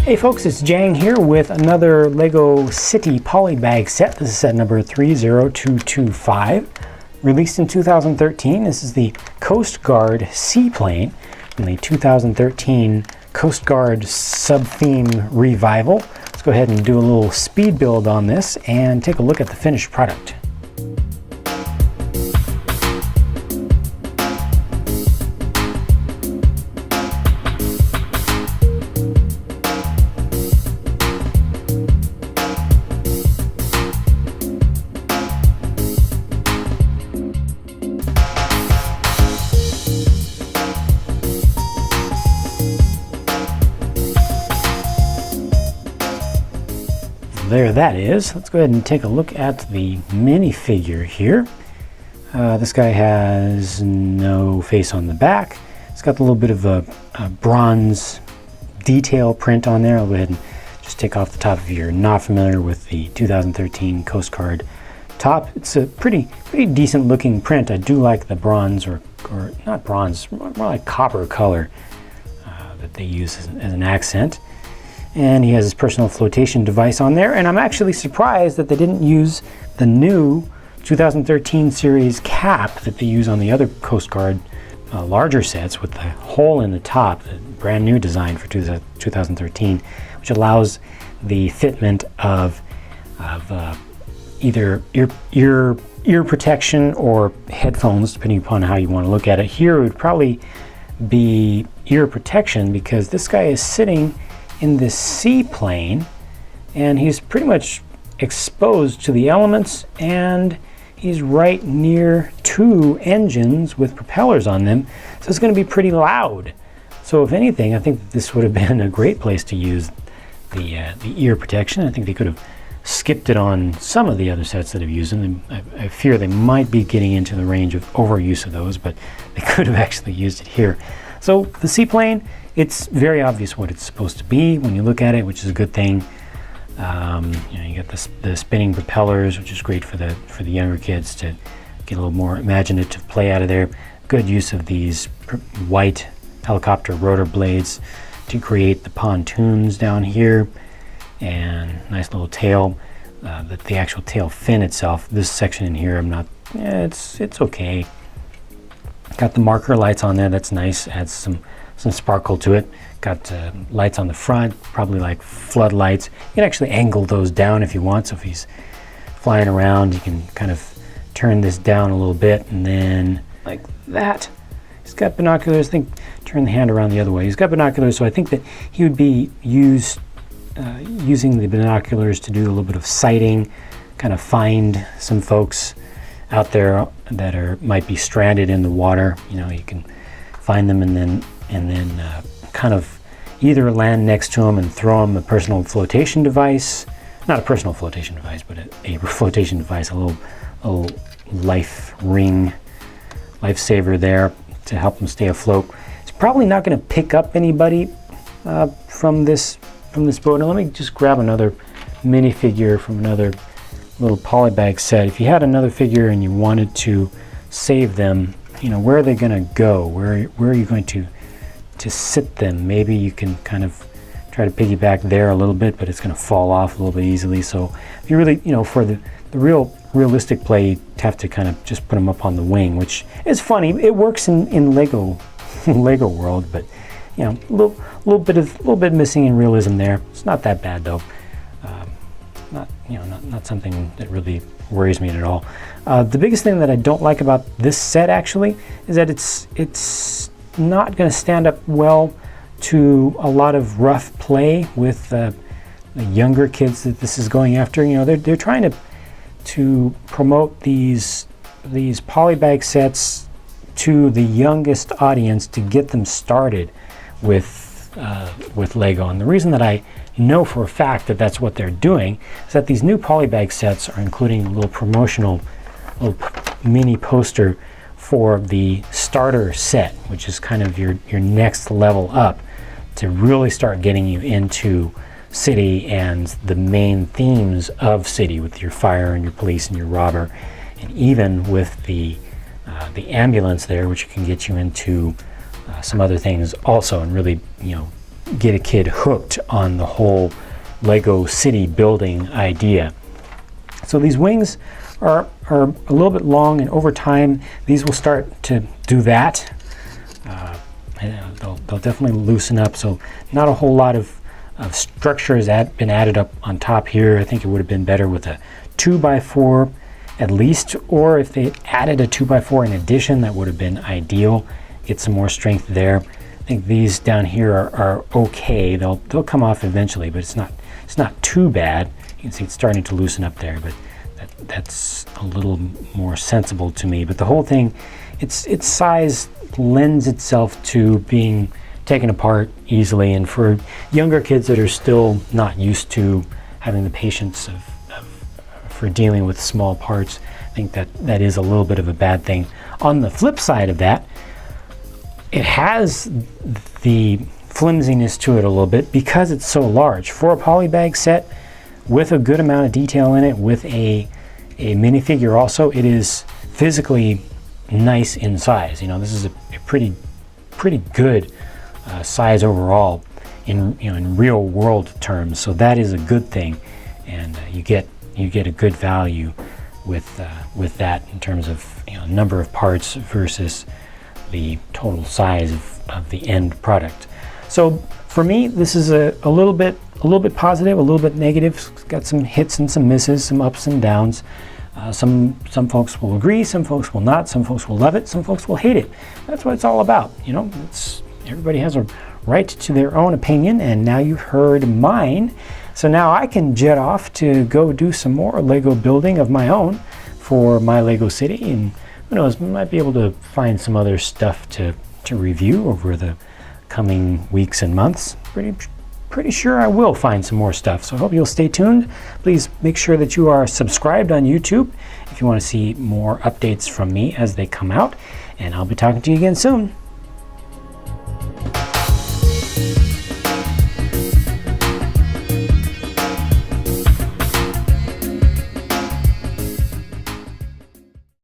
Hey folks, it's JANG here with another LEGO City polybag set. This is set number 30225, released in 2013. This is the Coast Guard Seaplane from the 2013 Coast Guard sub-theme revival. Let's go ahead and do a little speed build on this and take a look at the finished product. There that is. Let's go ahead and take a look at the minifigure here. This guy has no face on the back. It's got a little bit of a bronze detail print on there. I'll go ahead and just take off the top if you're not familiar with the 2013 Coast Guard top. It's a pretty decent looking print. I do like the bronze, or not bronze, more like copper color that they use as an accent. And he has his personal flotation device on there, and I'm actually surprised that they didn't use the new 2013 series cap that they use on the other Coast Guard larger sets with the hole in the top, the brand new design for 2013, which allows the fitment of either ear protection or headphones, depending upon how you want to look at it. Here it would probably be ear protection because this guy is sitting in this seaplane, and he's pretty much exposed to the elements, and he's right near two engines with propellers on them, so it's going to be pretty loud. So if anything, I think this would have been a great place to use the ear protection. I think they could have skipped it on some of the other sets that have used them. I fear they might be getting into the range of overuse of those, but they could have actually used it here. So the seaplane, it's very obvious what it's supposed to be when you look at it, which is a good thing. You got the spinning propellers, which is great for the younger kids to get a little more imaginative play out of there. Good use of these white helicopter rotor blades to create the pontoons down here, and nice little tail. The actual tail fin itself, this section in here, it's okay. Got the marker lights on there, that's nice, adds some sparkle to it. Got lights on the front, probably like floodlights. You can actually angle those down if you want, so if he's flying around you can kind of turn this down a little bit, and then like that. He's got binoculars. I think turn the hand around the other way. He's got binoculars, so I think that he would be using the binoculars to do a little bit of sighting, kind of find some folks out there that might be stranded in the water. You can find them and then kind of either land next to them and throw them a personal flotation device, not a personal flotation device, but a flotation device, a little life ring, lifesaver there to help them stay afloat. It's probably not going to pick up anybody from this boat. Now let me just grab another minifigure from another little polybag set. If you had another figure and you wanted to save them, where are they going to go? Where are you going to sit them? Maybe you can kind of try to piggyback there a little bit, but it's going to fall off a little bit easily. So if you really, for the realistic play, you have to kind of just put them up on the wing, which is funny. It works in Lego world, but a little bit missing in realism there. It's not that bad though. Not something that really worries me at all. The biggest thing that I don't like about this set actually is that it's not going to stand up well to a lot of rough play with the younger kids that this is going after. They're trying to promote these polybag sets to the youngest audience to get them started with Lego. And the reason that I know for a fact that that's what they're doing is that these new polybag sets are including a little promotional little mini poster for the starter set, which is kind of your next level up to really start getting you into City and the main themes of City with your fire and your police and your robber, and even with the ambulance there, which can get you into some other things also, and really get a kid hooked on the whole Lego city building idea. So these wings are a little bit long, and over time these will start to do that. They'll definitely loosen up, so not a whole lot of structure has been added up on top here. I think it would have been better with a 2x4 at least, or if they added a 2x4 in addition, that would have been ideal. Get some more strength there. I think these down here are okay. They'll come off eventually, but it's not too bad. You can see it's starting to loosen up there, but that's a little more sensible to me. But the whole thing, its size lends itself to being taken apart easily, and for younger kids that are still not used to having the patience for dealing with small parts, I think that is a little bit of a bad thing. On the flip side of that, it has the flimsiness to it a little bit because it's so large. For a polybag set with a good amount of detail in it, with a minifigure also, it is physically nice in size. You know, this is a pretty good size overall in real world terms. So that is a good thing, and you get a good value with that in terms of number of parts versus the total size of the end product. So for me, this is a little bit positive, a little bit negative. It's got some hits and some misses, some ups and downs. Some folks will agree, some folks will not, some folks will love it, some folks will hate it. That's what it's all about. Everybody has a right to their own opinion, and now you've heard mine. So now I can jet off to go do some more Lego building of my own for my Lego City, and who knows, might be able to find some other stuff to review over the coming weeks and months. Pretty sure I will find some more stuff, so I hope you'll stay tuned. Please make sure that you are subscribed on YouTube if you want to see more updates from me as they come out, and I'll be talking to you again soon.